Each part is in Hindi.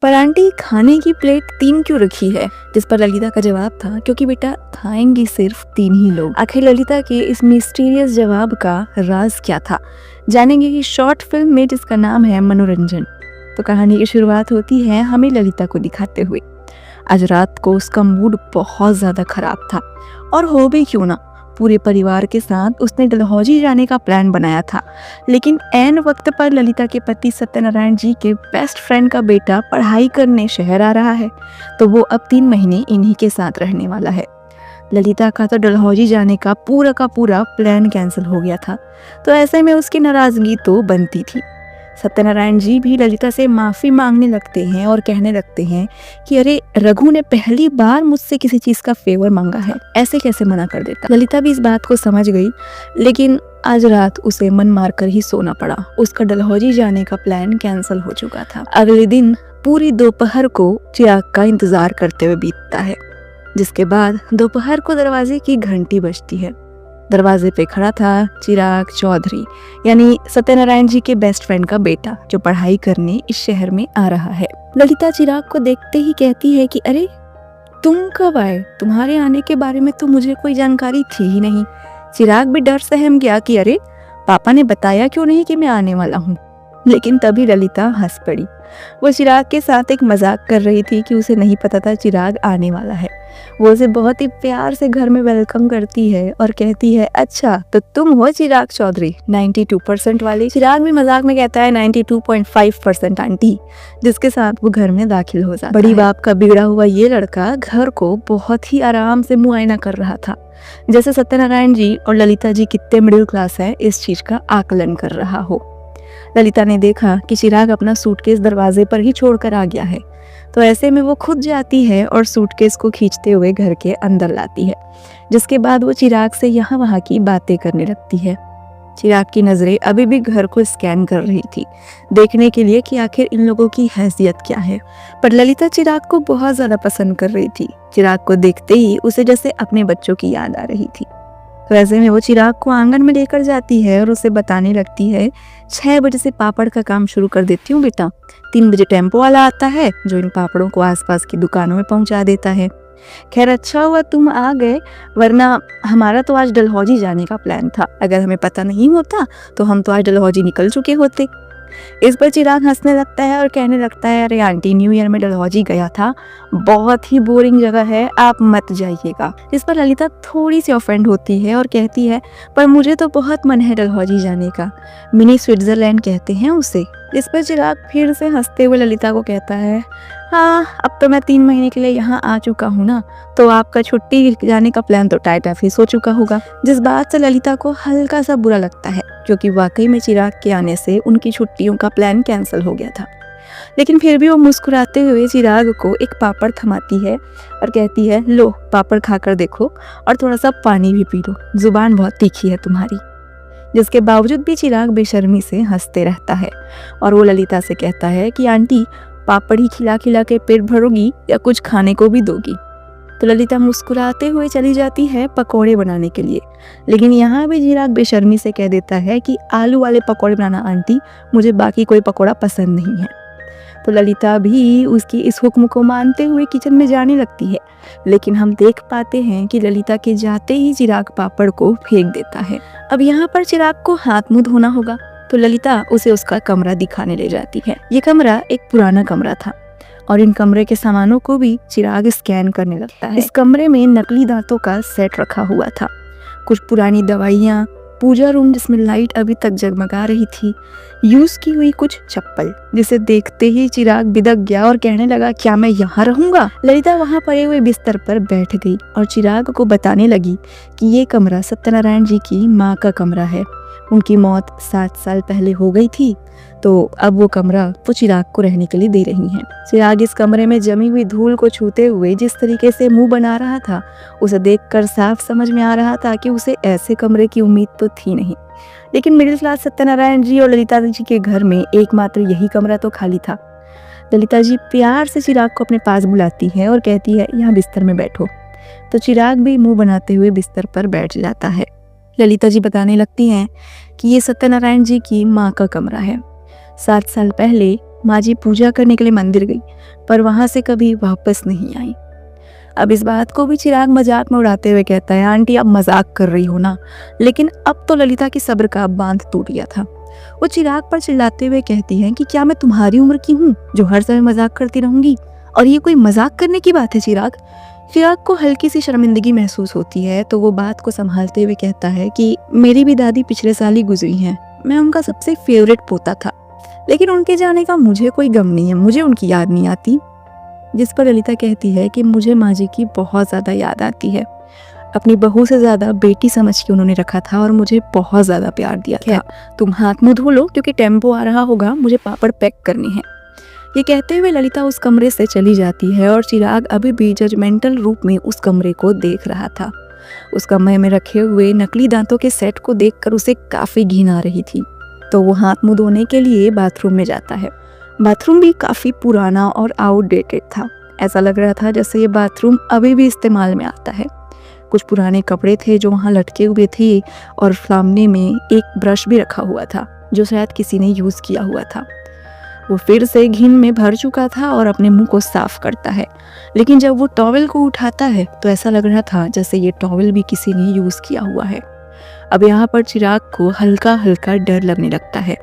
पर आंटी खाने की प्लेट 3 क्यों रखी है? जिस पर ललिता का जवाब था, क्योंकि बेटा खाएंगे सिर्फ 3 ही लोग। आखिर ललिता के इस मिस्टीरियस जवाब का राज क्या था, जानेंगे कि शॉर्ट फिल्म में जिसका नाम है मनोरंजन। तो कहानी की शुरुआत होती है हमें ललिता को दिखाते हुए। आज रात को उसका मूड बहुत ज्यादा खराब था, और हो भी क्यों ना, पूरे परिवार के साथ उसने डलहौजी जाने का प्लान बनाया था। लेकिन ऐन वक्त पर ललिता के पति सत्यनारायण जी के बेस्ट फ्रेंड का बेटा पढ़ाई करने शहर आ रहा है, तो वो अब 3 महीने इन्हीं के साथ रहने वाला है। ललिता का तो डलहौजी जाने का पूरा प्लान कैंसिल हो गया था, तो ऐसे में उसकी नाराजगी तो बनती थी। सत्यनारायण जी भी ललिता से माफी मांगने लगते हैं और कहने लगते हैं कि अरे रघु ने पहली बार मुझसे किसी चीज का फेवर मांगा है, ऐसे कैसे मना कर देता। ललिता भी इस बात को समझ गई, लेकिन आज रात उसे मन मारकर ही सोना पड़ा। उसका डलहौजी जाने का प्लान कैंसिल हो चुका था। अगले दिन पूरी दोपहर को चिराग का इंतजार करते हुए बीतता है, जिसके बाद दोपहर को दरवाजे की घंटी बजती है। दरवाजे पे खड़ा था चिराग चौधरी, यानी सत्यनारायण जी के बेस्ट फ्रेंड का बेटा, जो पढ़ाई करने इस शहर में आ रहा है। ललिता चिराग को देखते ही कहती है कि अरे तुम कब आए? तुम्हारे आने के बारे में तो मुझे कोई जानकारी थी ही नहीं। चिराग भी डर सहम गया कि अरे पापा ने बताया क्यों नहीं कि मैं आने वाला हूँ। लेकिन तभी ललिता हंस पड़ी। वो चिराग के साथ एक मजाक कर रही थी कि उसे नहीं पता था चिराग आने वाला है। वो उसे बहुत ही प्यार से घर में वेलकम करती है और कहती है, अच्छा तो तुम हो चिराग चौधरी, 92% वाली। चिराग भी मजाक में कहता है 92.5% आंटी, जिसके साथ वो घर में दाखिल हो जाता है। बड़ी बाप का बिगड़ा हुआ ये लड़का घर को बहुत ही आराम से मुआयना कर रहा था, जैसे सत्यनारायण जी और ललिता जी कितने मिडिल क्लास है इस चीज का आकलन कर रहा हो। ललिता ने देखा कि चिराग अपना सूटकेस दरवाजे पर ही छोड़कर आ गया है, तो ऐसे में वो खुद जाती है और सूटकेस को खींचते हुए घर के अंदर लाती है, जिसके बाद वो चिराग से यहाँ वहाँ की बातें करने लगती है। चिराग की नजरें अभी भी घर को स्कैन कर रही थी, देखने के लिए कि आखिर इन लोगों की हैसियत क्या है। पर ललिता चिराग को बहुत ज्यादा पसंद कर रही थी। चिराग को देखते ही उसे जैसे अपने बच्चों की याद आ रही थी। तो ऐसे में वो चिराग को आंगन में लेकर जाती है और उसे बताने लगती है, 6 बजे से पापड़ का काम शुरू कर देती हूँ बेटा। 3 बजे टेम्पो वाला आता है जो इन पापड़ों को आसपास की दुकानों में पहुंचा देता है। खैर अच्छा हुआ तुम आ गए, वरना हमारा तो आज डलहौजी जाने का प्लान था। अगर हमें पता नहीं होता तो हम तो आज डलहौजी निकल चुके होते। इस पर चिराग हंसने लगता है और कहने लगता है, अरे आंटी न्यू ईयर में डलहौजी गया था, बहुत ही बोरिंग जगह है, आप मत जाइएगा। इस पर ललिता थोड़ी सी ऑफेंड होती है और कहती है, पर मुझे तो बहुत मन है डलहौजी जाने का, मिनी स्विट्जरलैंड कहते हैं उसे। इस पर चिराग फिर से हंसते हुए ललिता को कहता है, हाँ अब तो मैं 3 महीने के लिए यहाँ आ चुका हूँ ना, तो आपका छुट्टी जाने का प्लान तो टाइट ऑफिस हो चुका होगा। जिस बात से ललिता को हल्का सा बुरा लगता है, क्योंकि वाकई में चिराग के आने से उनकी छुट्टियों का प्लान कैंसिल हो गया था। लेकिन फिर भी वो मुस्कुराते हुए चिराग को एक पापड़ थमाती है और कहती है, लो पापड़ खाकर देखो और थोड़ा सा पानी भी पी लो, जुबान बहुत तीखी है तुम्हारी। जिसके बावजूद भी चिराग बेशर्मी से हंसते रहता है और वो ललिता से कहता है कि आंटी पापड़ ही खिला खिला के पेट भरोगी या कुछ खाने को भी दोगी? तो ललिता मुस्कुराते हुए चली जाती है पकोड़े बनाने के लिए। लेकिन यहाँ भी चिराग बेशर्मी से कह देता है कि आलू वाले पकोड़े बनाना आंटी, मुझे बाकी कोई पकोड़ा पसंद नहीं है। तो ललिता भी उसकी इस हुक्म को मानते हुए किचन में जाने लगती है। लेकिन हम देख पाते हैं कि ललिता के जाते ही चिराग पापड़ को फेंक देता है। अब यहाँ पर चिराग को हाथ मुंह धोना होगा, तो ललिता उसे उसका कमरा दिखाने ले जाती है। ये कमरा एक पुराना कमरा था और इन कमरे के सामानों को भी चिराग स्कैन करने लगता है। इस कमरे में नकली दांतों का सेट रखा हुआ था, कुछ पुरानी दवाइयाँ, पूजा रूम जिसमें लाइट अभी तक जगमगा रही थी, यूज की हुई कुछ चप्पल, जिसे देखते ही चिराग बिदक गया और कहने लगा, क्या मैं यहाँ रहूंगा? ललिता वहाँ पड़े हुए बिस्तर पर बैठ गई और चिराग को बताने लगी कि ये कमरा सत्यनारायण जी की माँ का कमरा है। उनकी मौत 7 साल पहले हो गई थी, तो अब वो कमरा वो चिराग को रहने के लिए दे रही हैं। चिराग इस कमरे में जमी हुई धूल को छूते हुए जिस तरीके से मुंह बना रहा था, उसे देखकर साफ समझ में आ रहा था कि उसे ऐसे कमरे की उम्मीद तो थी नहीं। लेकिन मिडिल क्लास सत्यनारायण जी और ललिता जी के घर में एकमात्र यही कमरा तो खाली था। ललिता जी प्यार से चिराग को अपने पास बुलाती है और कहती है, यहाँ बिस्तर में बैठो। तो चिराग भी मुंह बनाते हुए बिस्तर पर बैठ जाता है। ललिता जी बताने लगती हैं कि ये सत्यनारायण जी की माँ का कमरा है। 7 साल पहले माँ जी पूजा करने के लिए मंदिर गई, पर वहाँ से कभी वापस नहीं आई। अब इस बात को भी चिराग मजाक में उड़ाते हुए कहता है, आंटी आप मजाक कर रही हो ना। लेकिन अब तो ललिता की सब्र का बांध टूट गया था। वो चिराग पर चिल्लाते हुए कहती है कि क्या मैं तुम्हारी उम्र की हूँ जो हर समय मजाक करती रहूंगी, और ये कोई मजाक करने की बात है चिराग। चिराग को हल्की सी शर्मिंदगी महसूस होती है, तो वो बात को संभालते हुए कहता है कि मेरी भी दादी पिछले साल ही गुजरी हैं, मैं उनका सबसे फेवरेट पोता था, लेकिन उनके जाने का मुझे कोई गम नहीं है, मुझे उनकी याद नहीं आती। जिस पर ललिता कहती है कि मुझे माँ जी की बहुत ज़्यादा याद आती है, अपनी बहू से ज़्यादा बेटी समझ के उन्होंने रखा था और मुझे बहुत ज़्यादा प्यार दिया था। तुम हाथ मुँह धो लो क्योंकि टेम्पो आ रहा होगा, मुझे पापड़ पैक करनी है। ये कहते हुए ललिता उस कमरे से चली जाती है और चिराग अभी भी जजमेंटल रूप में उस कमरे को देख रहा था। उस कमरे में रखे हुए नकली दांतों के सेट को देखकर उसे काफ़ी घिन आ रही थी, तो वो हाथ मुँह धोने के लिए बाथरूम में जाता है। बाथरूम भी काफ़ी पुराना और आउटडेटेड था। ऐसा लग रहा था जैसे ये बाथरूम अभी भी इस्तेमाल में आता है। कुछ पुराने कपड़े थे जो वहाँ लटके हुए थे और सामने में एक ब्रश भी रखा हुआ था जो शायद किसी ने यूज़ किया हुआ था। वो फिर से घिन में भर चुका था और अपने मुंह को साफ करता है, लेकिन जब वो टॉवेल को उठाता है तो ऐसा लग रहा था जैसे ये टॉवेल भी किसी ने यूज़ किया हुआ है। अब यहाँ पर चिराग को हल्का हल्का डर लगने लगता है,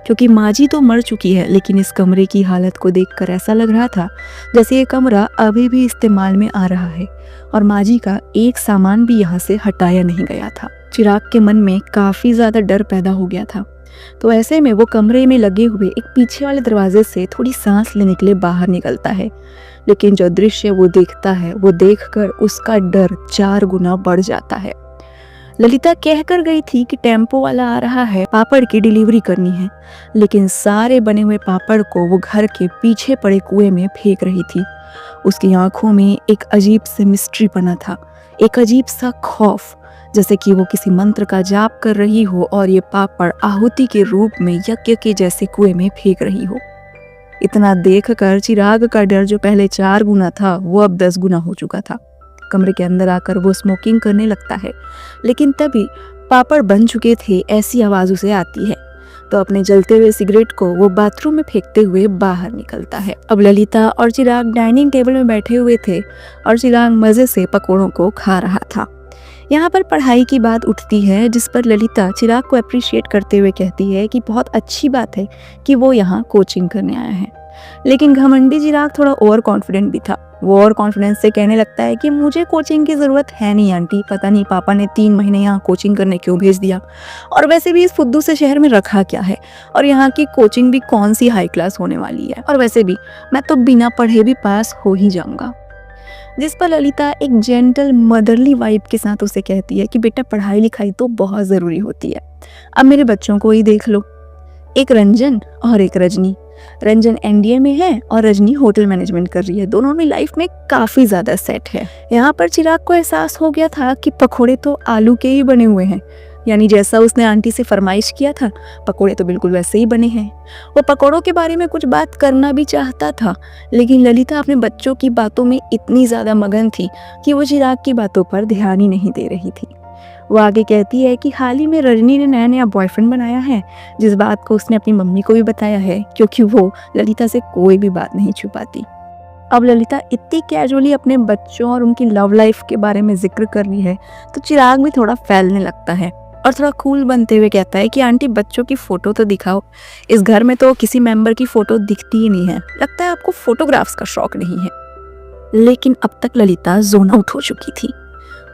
क्योंकि माँ जी तो मर चुकी है, लेकिन इस कमरे की हालत को देखकर ऐसा लग रहा था जैसे ये कमरा अभी भी इस्तेमाल में आ रहा है और माँ जी का एक सामान भी यहाँ से हटाया नहीं गया था। चिराग के मन में काफ़ी ज़्यादा डर पैदा हो गया था, तो ऐसे में वो कमरे में लगे हुए एक पीछे वाले दरवाजे से थोड़ी सांस लेने के लिए बाहर निकलता है। लेकिन जो दृश्य वो देखता है वो देखकर उसका डर 4 गुना बढ़ जाता है। ललिता कहकर गई थी कि टेम्पो वाला आ रहा है, पापड़ की डिलीवरी करनी है, लेकिन सारे बने हुए पापड़ को वो घर के पीछे पड़े कुएं में फेंक रही थी। उसकी आंखों में एक अजीब सी मिस्ट्री बना था, एक अजीब सा खौफ, जैसे कि वो किसी मंत्र का जाप कर रही हो और ये पापड़ आहुति के रूप में यज्ञ के जैसे कुएं में फेंक रही हो। इतना देखकर चिराग का डर जो पहले 4 गुना था वो अब 10 गुना हो चुका था। कमरे के अंदर आकर वो स्मोकिंग करने लगता है, लेकिन तभी पापड़ बन चुके थे ऐसी आवाज़ उसे आती है, तो अपने जलते हुए सिगरेट को वो बाथरूम में फेंकते हुए बाहर निकलता है। अब ललिता और चिराग डाइनिंग टेबल में बैठे हुए थे और चिराग मज़े से पकौड़ों को खा रहा था। यहाँ पर पढ़ाई की बात उठती है, जिस पर ललिता चिराग को अप्रिशिएट करते हुए कहती है कि बहुत अच्छी बात है कि वो यहाँ कोचिंग करने आया है। लेकिन घमंडी चिराग थोड़ा ओवर कॉन्फिडेंट भी था। वो और कॉन्फिडेंस से कहने लगता है कि मुझे कोचिंग की ज़रूरत है नहीं आंटी, पता नहीं पापा ने 3 महीने यहाँ कोचिंग करने क्यों भेज दिया, और वैसे भी इस फुद्दू से शहर में रखा क्या है, और यहाँ की कोचिंग भी कौन सी हाई क्लास होने वाली है, और वैसे भी मैं तो बिना पढ़े भी पास हो ही जाऊँगा। जिस पर ललिता एक जेंटल मदरली वाइब के साथ उसे कहती है कि बेटा पढ़ाई लिखाई तो बहुत ज़रूरी होती है। अब मेरे बच्चों को ही देख लो, एक रंजन और एक रजनी। रंजन एनडीए में है और रजनी होटल मैनेजमेंट कर रही है। दोनों में लाइफ में काफ़ी ज़्यादा सेट है। यहाँ पर चिराग को एहसास हो गया था कि पकोड़े तो आलू के ही बने हुए हैं, यानी जैसा उसने आंटी से फरमाइश किया था पकोड़े तो बिल्कुल वैसे ही बने हैं। वो पकोड़ों के बारे में कुछ बात करना भी चाहता था, लेकिन ललिता अपने बच्चों की बातों में इतनी ज़्यादा मगन थी कि वो चिराग की बातों पर ध्यान ही नहीं दे रही थी। वो आगे कहती है कि हाल ही में रजनी ने नया बॉयफ्रेंड बनाया है, जिस बात को उसने अपनी मम्मी को भी बताया है, क्योंकि वो ललिता से कोई भी बात नहीं छुपाती। अब ललिता इतनी कैजुअली अपने बच्चों और उनकी लव लाइफ के बारे में जिक्र कर रही है तो चिराग भी थोड़ा फैलने लगता है और थोड़ा कूल बनते हुए कहता है कि आंटी बच्चों की फ़ोटो तो दिखाओ, इस घर में तो किसी मेंबर की फ़ोटो दिखती ही नहीं है, लगता है आपको फ़ोटोग्राफ्स का शौक नहीं है। लेकिन अब तक ललिता जोन आउट हो चुकी थी।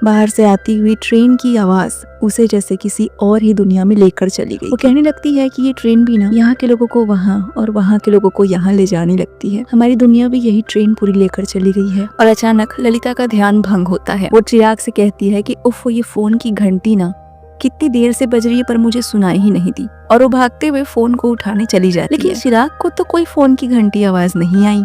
बाहर से आती हुई ट्रेन की आवाज़ उसे जैसे किसी और ही दुनिया में लेकर चली गई। वो कहने लगती है कि ये ट्रेन भी ना यहाँ के लोगों को वहाँ और वहाँ के लोगों को यहाँ ले जाने लगती है, हमारी दुनिया भी यही ट्रेन पूरी लेकर चली गई है। और अचानक ललिता का ध्यान भंग होता है। वो चिराग से कहती है कि उफ, ये फ़ोन की घंटी ना कितनी देर से बज रही है पर मुझे सुनाई ही नहीं दी, और वो भागते हुए फ़ोन को उठाने चली जाती है। लेकिन चिराग को तो कोई फ़ोन की घंटी आवाज़ नहीं आई,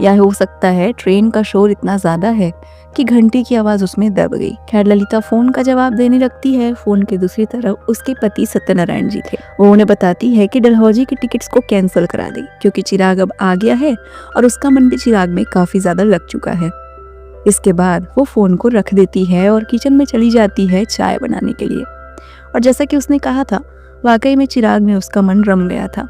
या हो सकता है ट्रेन का शोर इतना ज़्यादा है कि घंटी की आवाज़ उसमें दब गई। खैर ललिता फ़ोन का जवाब देने लगती है। फ़ोन के दूसरी तरफ उसके पति सत्यनारायण जी थे। वो उन्हें बताती है कि डलहौजी की टिकट्स को कैंसिल करा दी, क्योंकि चिराग अब आ गया है और उसका मन भी चिराग में काफ़ी ज़्यादा लग चुका है। इसके बाद वो फ़ोन को रख देती है और किचन में चली जाती है चाय बनाने के लिए। और जैसा कि उसने कहा था, वाकई में चिराग में उसका मन रम गया था।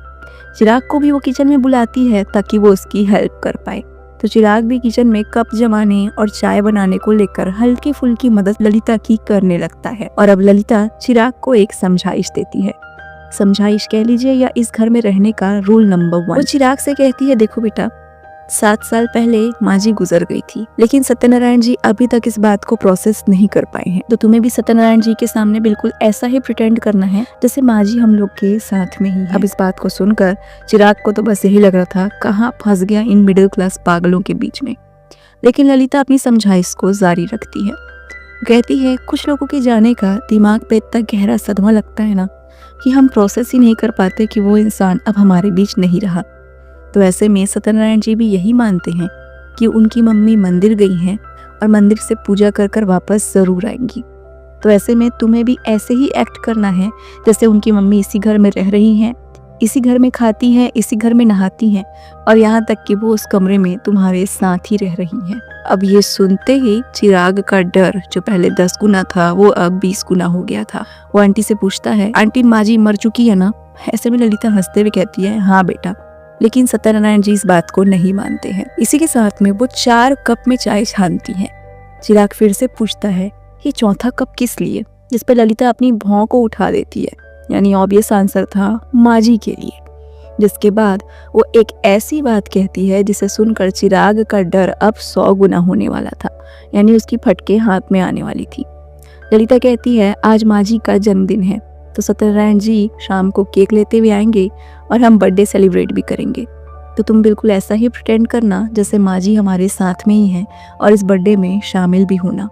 चिराग को भी वो किचन में बुलाती है ताकि वो उसकी हेल्प कर पाए। तो चिराग भी किचन में कप जमाने और चाय बनाने को लेकर हल्की फुल्की मदद ललिता की करने लगता है। और अब ललिता चिराग को एक समझाइश देती है, समझाइश कह लीजिए या इस घर में रहने का रूल नंबर 1। वो चिराग से कहती है, देखो बेटा, 7 साल पहले माँ जी गुजर गई थी, लेकिन सत्यनारायण जी अभी तक इस बात को प्रोसेस नहीं कर पाए हैं। तो तुम्हें भी सत्यनारायण जी के सामने बिल्कुल ऐसा ही प्रिटेंड करना है जैसे माँ जी हम लोग के साथ में ही है। अब इस बात को सुनकर चिराग को तो बस यही लग रहा था, कहाँ फंस गया इन मिडिल क्लास पागलों के बीच में। लेकिन ललिता अपनी समझाइश को जारी रखती है। कहती है, कुछ लोगों के जाने का दिमाग पे इतना गहरा सदमा लगता है ना कि हम प्रोसेस ही नहीं कर पाते कि वो इंसान अब हमारे बीच नहीं रहा। तो ऐसे में सत्यनारायण जी भी यही मानते हैं कि उनकी मम्मी मंदिर गई हैं और मंदिर से पूजा कर कर वापस ज़रूर आएंगी। तो ऐसे में तुम्हें भी ऐसे ही एक्ट करना है जैसे उनकी मम्मी इसी घर में रह रही हैं, इसी घर में खाती हैं, इसी घर में नहाती हैं और यहाँ तक कि वो उस कमरे में तुम्हारे साथ ही रह रही हैं। अब ये सुनते ही चिराग का डर जो पहले 10 गुना था वो अब 20 गुना हो गया था। वो आंटी से पूछता है, आंटी माँ जी मर चुकी है ना? ऐसे में ललिता हंसते हुए कहती है, हाँ बेटा। लेकिन सत्यनारायण जी इस बात को नहीं मानते हैं। इसी के साथ में वो 4 कप में चाय छानती हैं। चिराग फिर से पूछता है, ये चौथा कप किस लिए? जिस पर ललिता अपनी भौं को उठा देती है, यानी ऑब्वियस आंसर था माँ जी के लिए। जिसके बाद वो एक ऐसी बात कहती है जिसे सुनकर चिराग का डर अब 100 गुना होने वाला था, यानी उसकी फटके हाथ में आने वाली थी। ललिता कहती है, आज माँ जी का जन्मदिन है तो सत्यनारायण जी शाम को केक लेते हुए आएंगे और हम बर्थडे सेलिब्रेट भी करेंगे। तो तुम बिल्कुल ऐसा ही प्रिटेंड करना जैसे माँ जी हमारे साथ में ही हैं और इस बर्थडे में शामिल भी होना।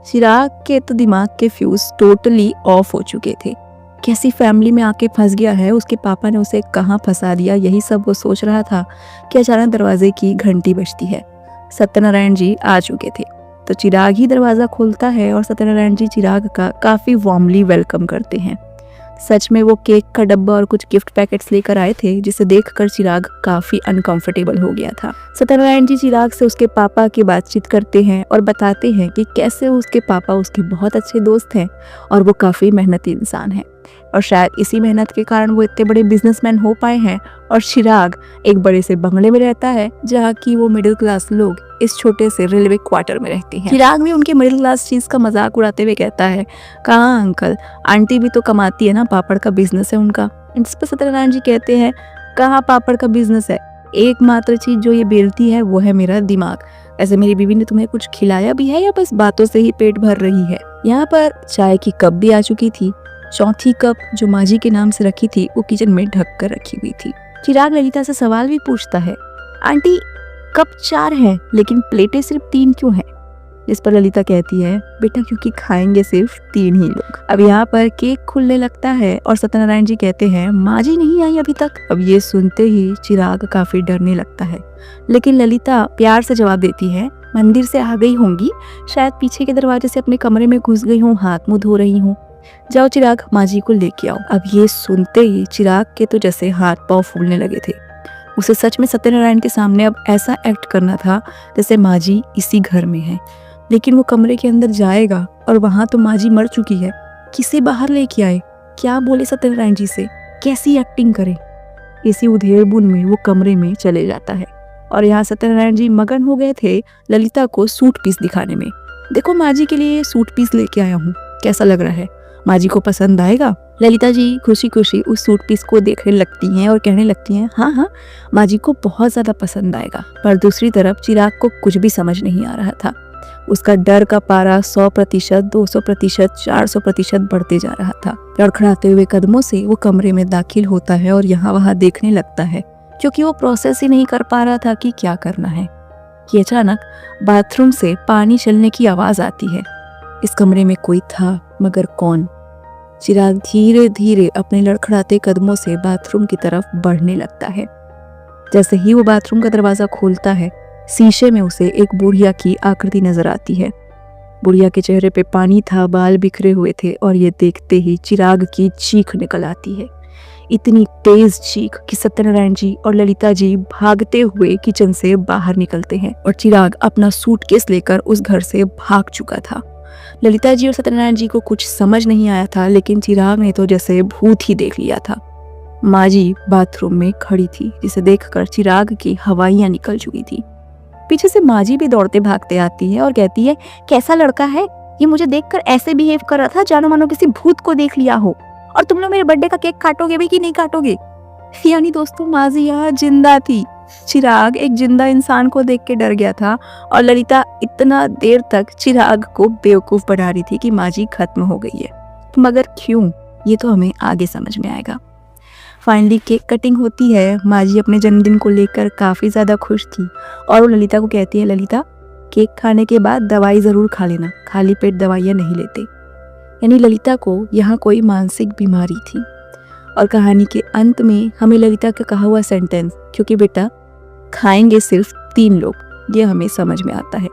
चिराग के तो दिमाग के फ्यूज टोटली ऑफ हो चुके थे। कैसी फैमिली में आके फंस गया है, उसके पापा ने उसे कहाँ फंसा दिया, यही सब वो सोच रहा था कि अचानक दरवाजे की घंटी बजती है। सत्यनारायण जी आ चुके थे। तो चिराग ही दरवाज़ा खोलता है और सत्यनारायण जी चिराग का काफ़ी वार्मली वेलकम करते हैं। सच में वो केक का डब्बा और कुछ गिफ्ट पैकेट्स लेकर आए थे जिसे देखकर चिराग काफ़ी अनकंफर्टेबल हो गया था। सत्यनारायण जी चिराग से उसके पापा की बातचीत करते हैं और बताते हैं कि कैसे उसके पापा उसके बहुत अच्छे दोस्त हैं और वो काफ़ी मेहनती इंसान है और शायद इसी मेहनत के कारण वो इतने बड़े बिजनेसमैन हो पाए हैं। और चिराग एक बड़े से बंगले में रहता है जहाँ की वो मिडिल क्लास लोग इस छोटे से रेलवे क्वार्टर में रहते हैं। चिराग भी उनके मिडिल क्लास चीज का मजाक उड़ाते हुए कहता है, कहाँ अंकल, आंटी भी तो कमाती है ना, पापड़ का बिजनेस है उनका। इस पर सत्यनारायण जी कहते हैं, कहाँ पापड़ का बिजनेस है, एकमात्र चीज जो ये बेलती है वो है मेरा दिमाग। ऐसे मेरी बीवी ने तुम्हें कुछ खिलाया भी है या बस बातों से ही पेट भर रही है? यहाँ पर चाय की कप भी आ चुकी थी। चौथी कप जो माँ जी के नाम से रखी थी वो किचन में ढक कर रखी हुई थी। चिराग ललिता से सवाल भी पूछता है, आंटी कप 4 हैं लेकिन प्लेटें सिर्फ 3 क्यों हैं? जिस पर ललिता कहती है, बेटा क्योंकि खाएंगे सिर्फ 3 ही लोग। अब यहाँ पर केक खुलने लगता है और सत्यनारायण जी कहते हैं, माँ जी नहीं आई अभी तक। अब ये सुनते ही चिराग काफी डरने लगता है, लेकिन ललिता प्यार से जवाब देती है, मंदिर से आ गई होंगी, शायद पीछे के दरवाजे से अपने कमरे में घुस गई हूँ, हाथ मुंह धो रही हूँ, जाओ चिराग माँ जी को लेके आओ। अब ये सुनते ही चिराग के तो जैसे हाथ पांव फूलने लगे थे। उसे सच में सत्यनारायण के सामने अब ऐसा एक्ट करना था जैसे माँ जी इसी घर में है, लेकिन वो कमरे के अंदर जाएगा और वहां तो माँ जी मर चुकी है। किसे बाहर लेके आए, क्या बोले सत्यनारायण जी से, कैसी एक्टिंग करे? इसी उधेड़बुन में वो कमरे में चले जाता है और यहाँ सत्यनारायण जी मगन हो गए थे ललिता को सूट पीस दिखाने में। देखो माँ जी के लिए सूट पीस लेके आया हूँ, कैसा लग रहा है, माँ जी को पसंद आएगा? ललिता जी खुशी खुशी उस सूट पीस को देखने लगती हैं और कहने लगती हैं, हाँ हाँ माँ जी को बहुत ज्यादा पसंद आएगा। पर दूसरी तरफ चिराग को कुछ भी समझ नहीं आ रहा था। उसका डर का पारा 100%, 200%, 400% बढ़ते जा रहा था। लड़खड़ाते हुए कदमों से वो कमरे में दाखिल होता है और यहाँ वहाँ देखने लगता है, क्योंकि वो प्रोसेस ही नहीं कर पा रहा था कि क्या करना है कि अचानक बाथरूम से पानी चलने की आवाज आती है। इस कमरे में कोई था, मगर कौन? चिराग धीरे धीरे अपने लड़खड़ाते कदमों से बाथरूम की तरफ बढ़ने लगता है। जैसे ही वो बाथरूम का दरवाजा खोलता है, शीशे में उसे एक बुढ़िया की आकृति नजर आती है। बुढ़िया के चेहरे पे पानी था, बाल बिखरे हुए थे और ये देखते ही चिराग की चीख निकल आती है। इतनी तेज चीख कि सत्यनारायण जी और ललिता जी भागते हुए किचन से बाहर निकलते हैं और चिराग अपना सूटकेस लेकर उस घर से भाग चुका था। ललिता जी और सत्यनारायण जी को कुछ समझ नहीं आया था, लेकिन चिराग ने तो जैसे भूत ही देख लिया था। माजी बाथरूम में खड़ी थी, जिसे देखकर चिराग की हवाइयां निकल चुकी थी। पीछे से माजी भी दौड़ते भागते आती है और कहती है, कैसा लड़का है ये, मुझे देखकर ऐसे बिहेव कर रहा था जानो मानो किसी भूत को देख लिया हो। और तुम लोग मेरे बर्थडे का केक काटोगे भी कि नहीं काटोगे। यानी दोस्तों माजी यहाँ जिंदा थी। चिराग एक जिंदा इंसान को देख के डर गया था और ललिता इतना देर तक चिराग को बेवकूफ बना रही थी कि माजी खत्म हो गई है। मगर क्यों, ये तो हमें आगे समझ में आएगा। फाइनली केक कटिंग होती है। माजी अपने जन्मदिन को लेकर काफ़ी ज़्यादा खुश थी और वो ललिता को कहती है, ललिता केक खाने के बाद दवाई ज़रूर खा लेना, खाली पेट दवाइयाँ नहीं लेते। यानी ललिता को यहाँ कोई मानसिक बीमारी थी। और कहानी के अंत में हमें ललिता का कहा हुआ सेंटेंस, क्योंकि बेटा खाएंगे सिर्फ 3 लोग, ये हमें समझ में आता है।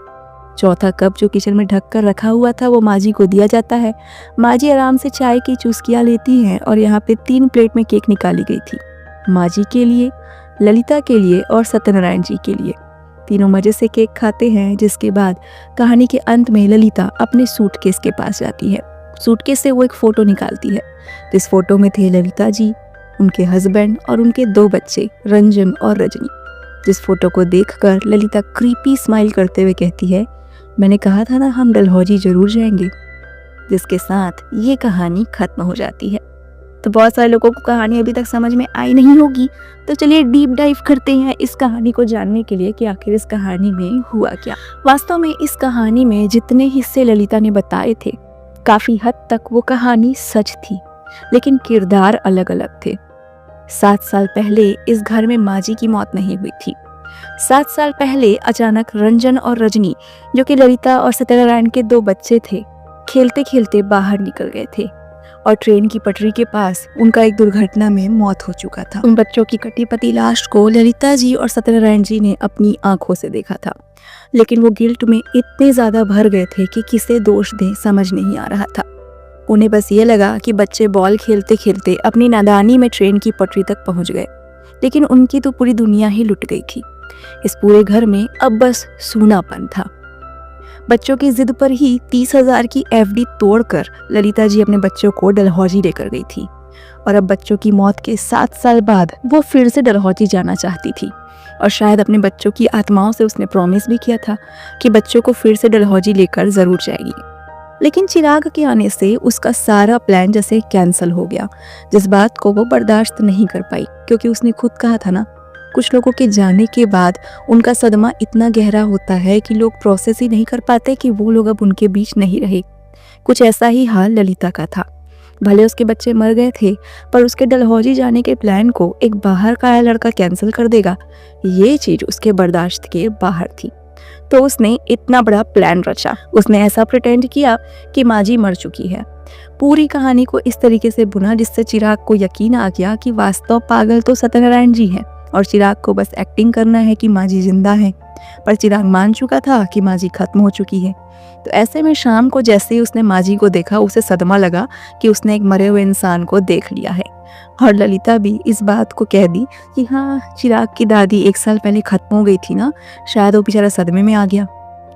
चौथा कप जो किचन में ढक कर रखा हुआ था वो माजी को दिया जाता है। माजी आराम से चाय की चुस्कियाँ लेती हैं और यहाँ पे 3 प्लेट में केक निकाली गई थी, माजी के लिए, ललिता के लिए और सत्यनारायण जी के लिए। तीनों मजे से केक खाते हैं, जिसके बाद कहानी के अंत में ललिता अपने सूटकेस के पास जाती है। सूटकेस से वो एक फ़ोटो निकालती है। इस फोटो में थे ललिता जी, उनके हस्बैंड और उनके 2 बच्चे रंजन और रजनी। जिस फोटो को देखकर ललिता क्रीपी स्माइल करते हुए कहती है, मैंने कहा था ना हम डलहौजी जरूर जाएंगे। जिसके साथ ये कहानी खत्म हो जाती है। तो बहुत सारे लोगों को कहानी अभी तक समझ में आई नहीं होगी, तो चलिए डीप डाइव करते हैं इस कहानी को जानने के लिए कि आखिर इस कहानी में हुआ क्या। वास्तव में इस कहानी में जितने हिस्से ललिता ने बताए थे, काफी हद तक वो कहानी सच थी, लेकिन किरदार अलग अलग थे। 7 साल पहले इस घर में माजी की मौत नहीं हुई थी। 7 साल पहले अचानक रंजन और रजनी, जो कि ललिता और सत्यनारायण के 2 बच्चे थे, खेलते खेलते बाहर निकल गए थे और ट्रेन की पटरी के पास उनका एक दुर्घटना में मौत हो चुका था। उन बच्चों की कटी पटी लाश को ललिता जी और सत्यनारायण जी ने अपनी आंखों से देखा था, लेकिन वो गिल्ट में इतने ज्यादा भर गए थे कि किसे दोष दें समझ नहीं आ रहा था। उन्हें बस ये लगा कि बच्चे बॉल खेलते खेलते अपनी नादानी में ट्रेन की पटरी तक पहुंच गए, लेकिन उनकी तो पूरी दुनिया ही लुट गई थी। इस पूरे घर में अब बस सूनापन था। बच्चों की जिद पर ही 30,000 की एफडी तोड़कर ललिता जी अपने बच्चों को डलहौजी लेकर गई थी और अब बच्चों की मौत के 7 साल बाद वो फिर से डलहौजी जाना चाहती थी और शायद अपने बच्चों की आत्माओं से उसने प्रॉमिस भी किया था कि बच्चों को फिर से डलहौजी लेकर जरूर जाएगी। लेकिन चिराग के आने से उसका सारा प्लान जैसे कैंसिल हो गया, जिस बात को वो बर्दाश्त नहीं कर पाई, क्योंकि उसने खुद कहा था ना, कुछ लोगों के जाने के बाद उनका सदमा इतना गहरा होता है कि लोग प्रोसेस ही नहीं कर पाते कि वो लोग अब उनके बीच नहीं रहे। कुछ ऐसा ही हाल ललिता का था। भले उसके बच्चे मर गए थे, पर उसके डलहौजी जाने के प्लान को एक बाहर का आया लड़का कैंसिल कर देगा, ये चीज उसके बर्दाश्त के बाहर थी। तो उसने इतना बड़ा प्लान रचा। उसने ऐसा प्रिटेंड किया कि माजी मर चुकी है। पूरी कहानी को इस तरीके से बुना जिससे चिराग को यकीन आ गया कि वास्तव पागल तो सत्यनारायण जी हैं और चिराग को बस एक्टिंग करना है कि माजी जिंदा है। पर चिराग मान चुका था कि माजी खत्म हो चुकी है। तो ऐसे में शाम को जैसे ही उसने माजी को देखा, उसे सदमा लगा कि उसने एक मरे हुए इंसान को देख लिया है। और ललिता भी इस बात को कह दी कि हाँ, चिराग की दादी 1 साल पहले खत्म हो गई थी ना, शायद वो बेचारा सदमे में आ गया।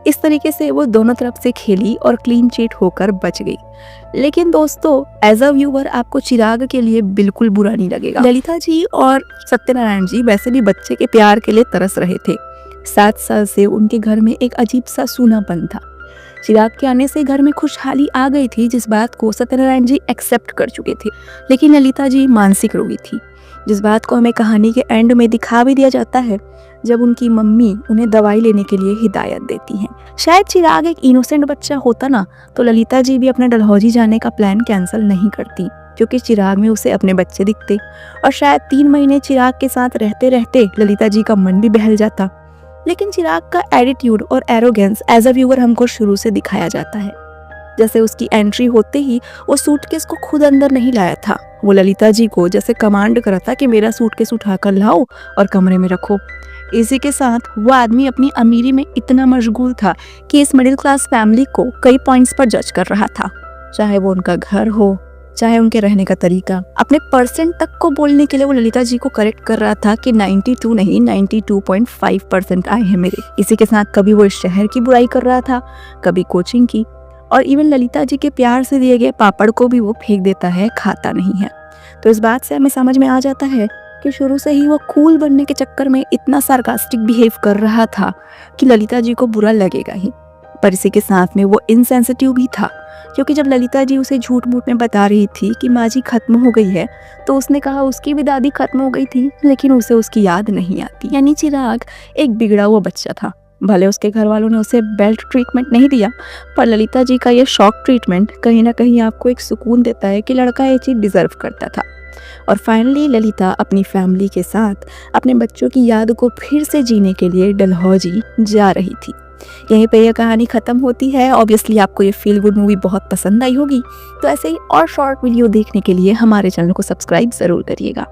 इस तरीके से वो दोनों तरफ से खेली और क्लीन चिट होकर बच गई। लेकिन दोस्तों, एज अ व्यूअर आपको चिराग के लिए बिल्कुल बुरा नहीं लगेगा। ललिता जी और सत्यनारायण जी वैसे भी बच्चे के प्यार के लिए तरस रहे थे। 7 साल से उनके घर में एक अजीब सा सूनापन था। चिराग के आने से घर में खुशहाली आ गई थी, जिस बात को सत्यनारायण जी एक्सेप्ट कर चुके थे। लेकिन ललिता जी मानसिक रोगी थी, जिस बात को हमें कहानी के एंड में दिखा भी दिया जाता है, जब उनकी मम्मी उन्हें दवाई लेने के लिए हिदायत देती हैं। शायद चिराग एक इनोसेंट बच्चा होता ना, तो ललिता जी भी अपने डलहौजी जाने का प्लान कैंसिल नहीं करती, क्योंकि चिराग में उसे अपने बच्चे दिखते और शायद 3 महीने चिराग के साथ रहते रहते ललिता जी का मन भी बहल जाता। लेकिन चिराग का एटीट्यूड और एरोगेंस एज अ व्यूअर हमको शुरू से दिखाया जाता है। जैसे उसकी एंट्री होते ही वो सूटकेस को खुद अंदर नहीं लाया था, वो ललिता जी को जैसे कमांड करा था कि मेरा सूटकेस उठाकर लाओ और कमरे में रखो। इसी के साथ वो आदमी अपनी अमीरी में इतना मशगूल था कि इस मिडिल क्लास फैमिली को कई पॉइंट्स पर जज कर रहा था, चाहे वो उनका घर हो, चाहे उनके रहने का तरीका। अपने परसेंट तक को बोलने के लिए वो ललिता जी को करेक्ट कर रहा था कि 92 नहीं 92.5% आए हैं मेरे। इसी के साथ कभी वो इस शहर की बुराई कर रहा था, कभी कोचिंग की, और इवन ललिता जी के प्यार से दिए गए पापड़ को भी वो फेंक देता है, खाता नहीं है। तो इस बात से हमें समझ में आ जाता है कि शुरू से ही वो कूल बनने के चक्कर में इतना सार्कास्टिक बिहेव कर रहा था कि ललिता जी को बुरा लगेगा ही, पर इसी के साथ में वो इनसेंसिटिव भी था, क्योंकि जब ललिता जी उसे झूठ मूठ में बता रही थी कि माँ जी खत्म हो गई है, तो उसने कहा उसकी भी दादी खत्म हो गई थी, लेकिन उसे उसकी याद नहीं आती। यानी चिराग एक बिगड़ा हुआ बच्चा था। भले उसके घर वालों ने उसे बेल्ट ट्रीटमेंट नहीं दिया, पर ललिता जी का ये शॉक ट्रीटमेंट कहीं ना कहीं आपको एक सुकून देता है कि लड़का ये चीज़ डिजर्व करता था। और फाइनली ललिता अपनी फैमिली के साथ अपने बच्चों की याद को फिर से जीने के लिए डलहौजी जा रही थी। यहीं पे यह कहानी ख़त्म होती है। ऑब्वियसली आपको ये फील गुड मूवी बहुत पसंद आई होगी, तो ऐसे ही और शॉर्ट वीडियो देखने के लिए हमारे चैनल को सब्सक्राइब ज़रूर करिएगा।